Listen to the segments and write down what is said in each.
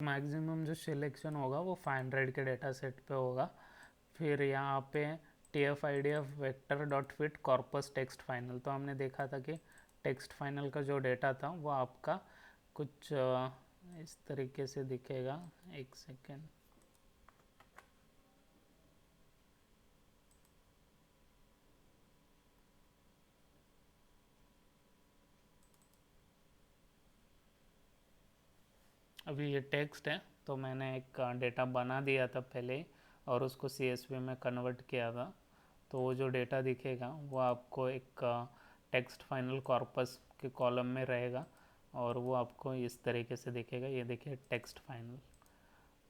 Maximum जो selection होगा वो 500 के डेटा सेट पे होगा। फिर यहाँ पे TF-IDF vector dot fit corpus text final, तो हमने देखा था कि टेक्स्ट फाइनल का जो डेटा था वो आपका कुछ इस तरीके से दिखेगा। एक सेकेंड, अभी ये टेक्स्ट है तो मैंने एक डेटा बना दिया था पहले ही और उसको CSV में कन्वर्ट किया था। तो वो जो डेटा दिखेगा वो आपको एक टेक्स्ट फाइनल कॉर्पस के कॉलम में रहेगा और वो आपको इस तरीके से दिखेगा। ये देखिए टेक्स्ट फाइनल।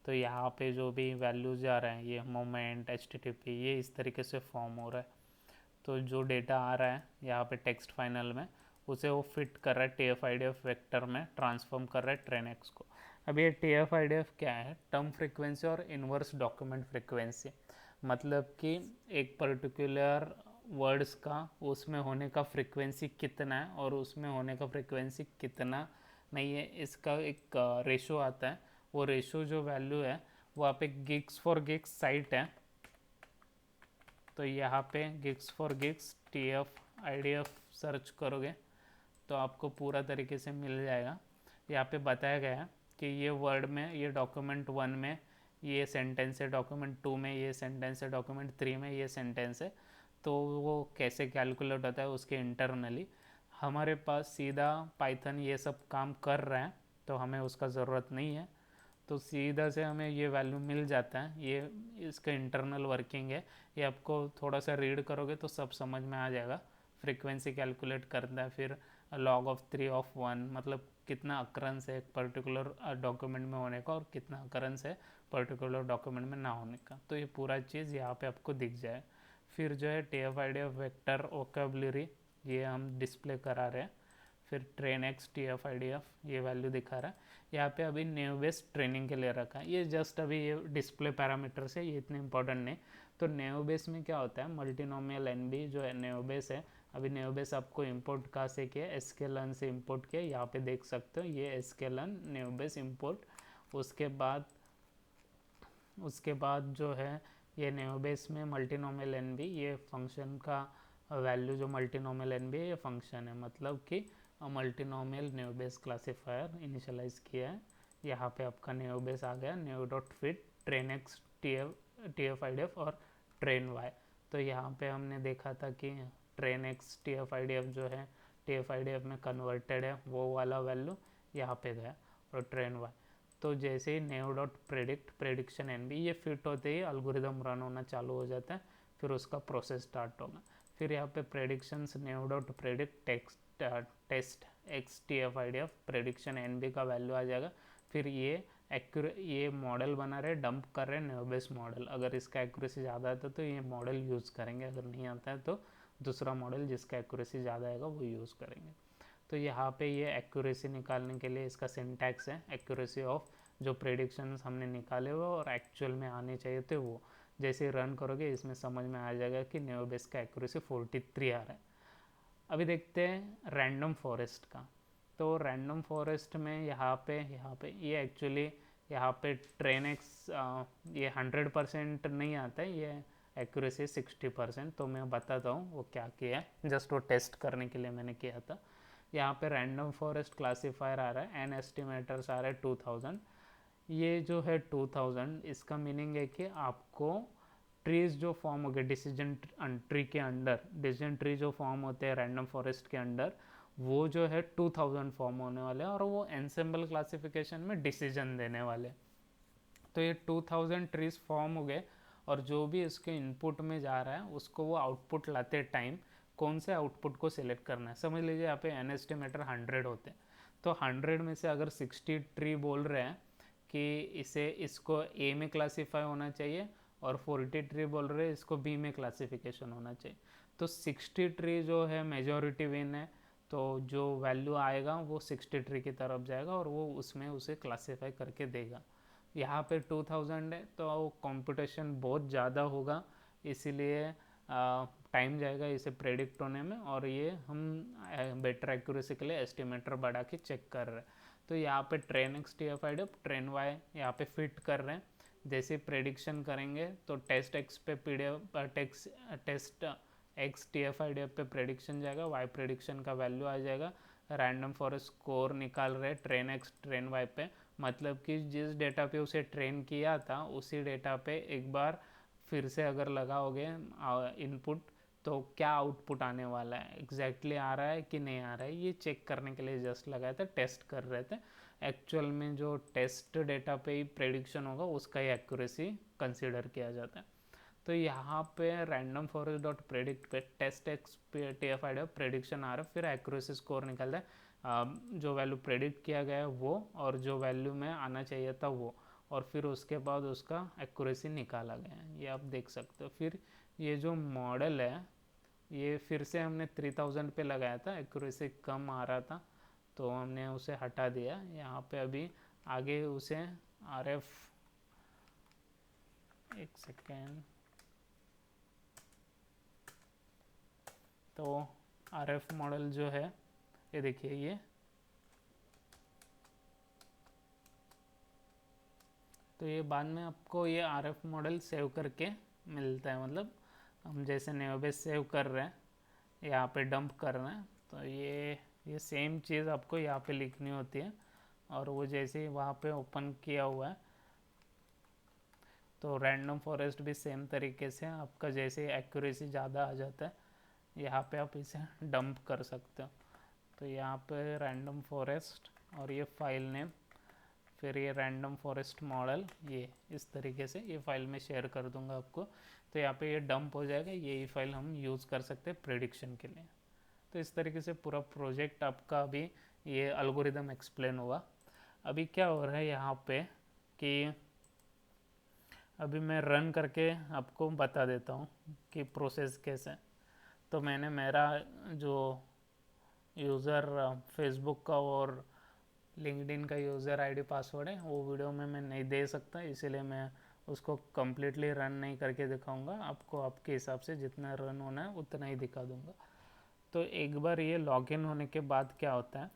तो यहाँ पे जो भी वैल्यूज आ रहे हैं, ये मोमेंट, HTTP, ये इस तरीके से फॉर्म हो रहा है। तो जो डेटा आ रहा है यहाँ पे टेक्स्ट फाइनल में, उसे वो फिट कर रहा है TF-IDF वेक्टर में, ट्रांसफॉर्म कर रहा है TrainX को। अब ये TF-IDF क्या है? टर्म फ्रिक्वेंसी और इन्वर्स डॉक्यूमेंट फ्रिक्वेंसी। मतलब कि एक पर्टिकुलर वर्ड्स का उसमें होने का फ्रिक्वेंसी कितना है और उसमें होने का फ्रिक्वेंसी कितना नहीं है, इसका एक रेशो आता है। वो रेशो जो वैल्यू है वो आप एक गिग्स फॉर गिग्स साइट है, तो यहाँ पे gigs for gigs TF-IDF search करोगे तो आपको पूरा तरीके से मिल जाएगा। यहाँ पे बताया गया है कि ये वर्ड में, ये डॉक्यूमेंट 1 में ये सेंटेंस है, डॉक्यूमेंट 2 में ये सेंटेंस है, डॉक्यूमेंट 3 में ये सेंटेंस है। तो वो कैसे कैलकुलेट होता है उसके इंटरनली हमारे पास सीधा पाइथन ये सब काम कर रहा है, तो हमें उसका ज़रूरत नहीं है। तो सीधा से हमें ये वैल्यू मिल जाता है। ये इसका इंटरनल वर्किंग है, ये आपको थोड़ा सा रीड करोगे तो सब समझ में आ जाएगा। फ्रीक्वेंसी कैलकुलेट करता है, फिर log ऑफ 3 ऑफ 1, मतलब कितना अक्रंस है एक पर्टिकुलर डॉक्यूमेंट में होने का और कितना अक्रंस है पर्टिकुलर डॉक्यूमेंट में ना होने का। तो ये पूरा चीज़ यहाँ पे आपको दिख जाए। फिर जो है TF-IDF वेक्टर वोकेबलरी, ये हम डिस्प्ले करा रहे हैं। फिर TrainX TF-IDF ये वैल्यू दिखा रहा है। यहाँ पे अभी नेव बेस ट्रेनिंग के लिए रखा है, ये जस्ट अभी ये डिस्प्ले पैरामीटर्स है, ये इतने इंपॉर्टेंट नहीं। तो नेव बेस में क्या होता है, मल्टीनोमियल NB जो है नेव बेस है। अभी नेव बेस आपको इंपोर्ट कहाँ से किया, sklearn से इंपोर्ट किया, यहाँ पे देख सकते हो ये sklearn नेव बेस इंपोर्ट। उसके बाद जो है ये नेव बेस में मल्टीनोमियल NB, ये फंक्शन का वैल्यू जो मल्टीनोमियल NB है ये फंक्शन है, मतलब कि multinomial naive Bayes classifier initialise किया है। यहाँ पे आपका नेव बेस आ गया, नेव डॉट फिट TrainX TF-IDF और TrainY। तो यहाँ पे हमने देखा था कि TrainX TF-IDF जो है TF-IDF में कन्वर्टेड है, वो वाला वैल्यू यहाँ पे गया। और TrainY तो जैसे ही नेव डॉट प्रेडिक्शन NB ये फिट होते ही अल्गोरिदम रन होना चालू हो जाता है, फिर उसका प्रोसेस स्टार्ट होगा। फिर यहाँ पे predictions naive dot predict test X TF-IDF prediction NB का वैल्यू आ जाएगा। फिर ये मॉडल बना रहे, डंप कर रहे नेव बेस मॉडल। अगर इसका एक्यूरेसी ज़्यादा आता है तो ये मॉडल यूज़ करेंगे, अगर नहीं आता है तो दूसरा मॉडल जिसका एक्यूरेसी ज़्यादा आएगा वो यूज़ करेंगे। तो यहाँ पे ये एक्यूरेसी निकालने के लिए इसका सिंटैक्स है, एक्यूरेसी ऑफ जो प्रेडिक्शंस हमने निकाले हुए और एक्चुअल में आने चाहिए थे वो। जैसे रन करोगे इसमें समझ में आ जाएगा कि नेव बेस का एक्यूरेसी 43 आ रहा है। अभी देखते हैं रैंडम फॉरेस्ट का। तो रैंडम फॉरेस्ट में यहाँ पे ये एक्चुअली यहाँ पे TrainX ये 100% नहीं आता है, ये एक्यूरेसी 60%। तो मैं बताता हूँ वो क्या किया है, जस्ट वो टेस्ट करने के लिए मैंने किया था। यहाँ पे रैंडम फॉरेस्ट क्लासीफायर आ रहा है, एन एस्टिमेटर्स आ रहा है 2000। ये जो है 2000, इसका मीनिंग है कि आपको ट्रीज जो फॉर्म हो गए डिसीजन ट्री के अंडर, डिसीजन ट्री जो फॉर्म होते हैं रैंडम फॉरेस्ट के अंडर, वो जो है 2000 फॉर्म होने वाले हैं और वो एनसेम्बल क्लासिफिकेशन में डिसीजन देने वाले। तो ये 2000 ट्रीज फॉर्म हो गए और जो भी इसके इनपुट में जा रहा है उसको वो आउटपुट लाते टाइम कौन से आउटपुट को सिलेक्ट करना है। समझ लीजिए यहाँ पे एन एस्टिमेटर 100 होते हैं, तो 100 में से अगर 60 ट्री बोल रहे हैं कि इसको ए में क्लासीफाई होना चाहिए और 40 ट्री बोल रहे हैं इसको बी में क्लासिफिकेशन होना चाहिए, तो 60 ट्री जो है मेजॉरिटी विन है। तो जो वैल्यू आएगा वो 60 ट्री की तरफ जाएगा और वो उसमें उसे क्लासीफाई करके देगा। यहाँ पे 2000 है तो कंपटीशन बहुत ज़्यादा होगा, इसीलिए टाइम जाएगा इसे प्रेडिक्ट होने में, और ये हम बेटर एक्यूरेसी के लिए एस्टिमेटर बढ़ा के चेक कर रहे हैं। तो यहाँ पे train X T F I D train Y यहाँ पे फिट कर रहे हैं। जैसे प्रेडिक्शन करेंगे तो टेस्ट एक्स पे test X T F I D F prediction जाएगा, वाई प्रेडिक्शन का वैल्यू आ जाएगा। रैंडम फॉरेस्ट स्कोर निकाल रहे ट्रेन एक्स ट्रेन वाई पे, मतलब कि जिस डेटा पे उसे ट्रेन किया था उसी डेटा पे एक बार फिर से अगर लगाओगे इनपुट तो क्या आउटपुट आने वाला है, एग्जैक्टली आ रहा है कि नहीं आ रहा है, ये चेक करने के लिए जस्ट लगाया था, टेस्ट कर रहे थे। एक्चुअल में जो टेस्ट डेटा पे ही प्रेडिक्शन होगा उसका ही एक्यूरेसी कंसीडर किया जाता है। तो यहाँ पे रैंडम फॉरेस्ट डॉट प्रेडिक्ट पे test X T F I prediction आ रहा है, फिर एक्यूरेसी स्कोर निकल रहा है, जो वैल्यू प्रेडिक्ट किया गया है वो और जो वैल्यू में आना चाहिए था वो, और फिर उसके बाद उसका एक्यूरेसी निकाला गया है, ये आप देख सकते हो। फिर ये जो मॉडल है ये फिर से हमने 3000 पे लगाया था, एक्यूरेसी कम आ रहा था तो हमने उसे हटा दिया। यहाँ पे अभी आगे उसे RF, एक सेकेंड, तो RF मॉडल जो है ये देखिए, ये तो ये बाद में आपको ये RF मॉडल सेव करके मिलता है, मतलब हम जैसे नेवबेस सेव कर रहे हैं यहाँ पे डंप कर रहे हैं तो ये सेम चीज़ आपको यहाँ पे लिखनी होती है, और वो जैसे ही वहाँ पे ओपन किया हुआ है तो रैंडम फॉरेस्ट भी सेम तरीके से आपका जैसे एक्यूरेसी ज़्यादा आ जाता है यहाँ पे आप इसे डंप कर सकते हो। तो यहाँ पे रैंडम फॉरेस्ट और ये फाइल नेम, फिर ये रैंडम फॉरेस्ट मॉडल, ये इस तरीके से ये फाइल में शेयर कर दूंगा आपको। तो यहाँ पे ये डंप हो जाएगा, यही फाइल हम यूज़ कर सकते हैं प्रेडिक्शन के लिए। तो इस तरीके से पूरा प्रोजेक्ट आपका अभी ये एल्गोरिदम एक्सप्लेन हुआ। अभी क्या हो रहा है यहाँ पे कि अभी मैं रन करके आपको बता देता हूँ कि प्रोसेस कैसे। तो मैंने मेरा जो यूज़र फेसबुक का और लिंक्डइन का यूज़र आईडी पासवर्ड है वो वीडियो में मैं नहीं दे सकता, इसीलिए मैं उसको कम्प्लीटली रन नहीं करके दिखाऊंगा, आपको आपके हिसाब से जितना रन होना है उतना ही दिखा दूंगा। तो एक बार ये लॉगिन होने के बाद क्या होता है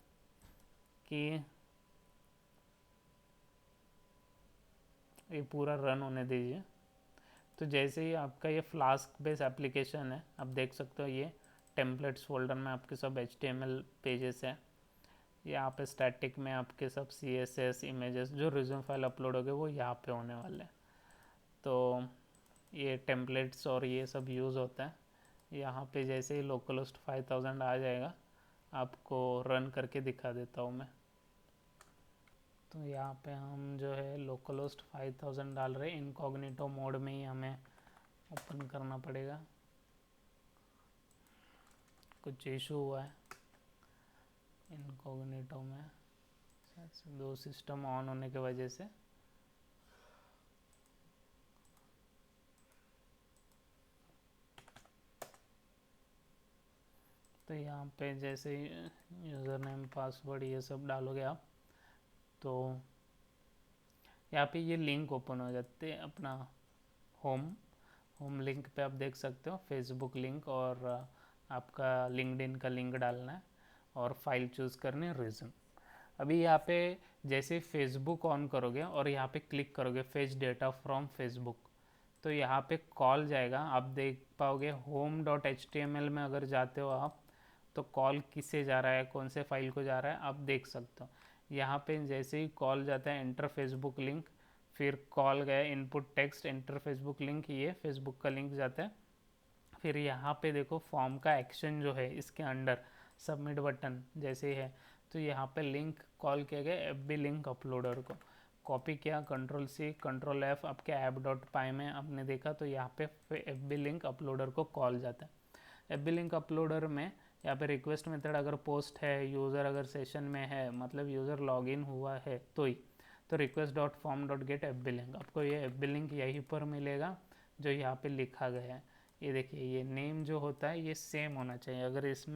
कि ये पूरा रन होने दीजिए। तो जैसे ही आपका ये फ्लास्क बेस एप्लीकेशन है, आप देख सकते हो ये टेम्पलेट्स फोल्डर में आपके सब HTML पेजेस है, यहाँ पे स्टैटिक में आपके सब CSS इमेजेस जो रिज्यूम फाइल अपलोड हो गए वो यहाँ पे होने वाले हैं। तो ये टेम्पलेट्स और ये सब यूज़ होता है। यहाँ पे जैसे ही लोकलहोस्ट 5000 आ जाएगा आपको रन करके दिखा देता हूँ मैं। तो यहाँ पे हम जो है लोकलहोस्ट 5000 डाल रहे हैं, इनकॉग्निटो मोड में ही हमें ओपन करना पड़ेगा, कुछ इशू हुआ है इनकॉग्निटो में, दो सिस्टम ऑन होने की वजह से। तो यहाँ पे जैसे यूज़र नेम पासवर्ड ये सब डालोगे आप तो यहाँ पे ये लिंक ओपन हो जाते हैं अपना होम लिंक पे, आप देख सकते हो फेसबुक लिंक और आपका लिंक्डइन का लिंक डालना है और फाइल चूज़ करनी है रिज्यूम। अभी यहाँ पे जैसे फेसबुक ऑन करोगे और यहाँ पे क्लिक करोगे फेच डेटा फ्रॉम फेसबुक, तो यहाँ पे कॉल जाएगा, आप देख पाओगे home.html में अगर जाते हो आप तो कॉल किसे जा रहा है, कौन से फाइल को जा रहा है आप देख सकते हो। यहाँ पे जैसे ही कॉल जाता है एंटर फेसबुक लिंक, फिर कॉल गया input text enter Facebook link, ये फेसबुक का लिंक जाता है। फिर यहाँ पे देखो फॉर्म का एक्शन जो है इसके अंडर सबमिट बटन जैसे ही है, तो यहाँ पे लिंक कॉल किया गया FB लिंक अपलोडर को, कॉपी किया Ctrl+C Ctrl+F, आपके app.py में आपने देखा तो यहाँ पे FB लिंक अपलोडर को कॉल जाता है। FB लिंक अपलोडर में यहाँ पे रिक्वेस्ट मेथड अगर पोस्ट है, यूज़र अगर सेशन में है, मतलब यूज़र लॉगिन हुआ है तो ही, तो request.form.get.fb लिंक, आपको ये FB लिंक यहीं पर मिलेगा जो यहाँ पे लिखा गया है। ये देखिए ये नेम जो होता है ये सेम होना चाहिए, अगर इसमें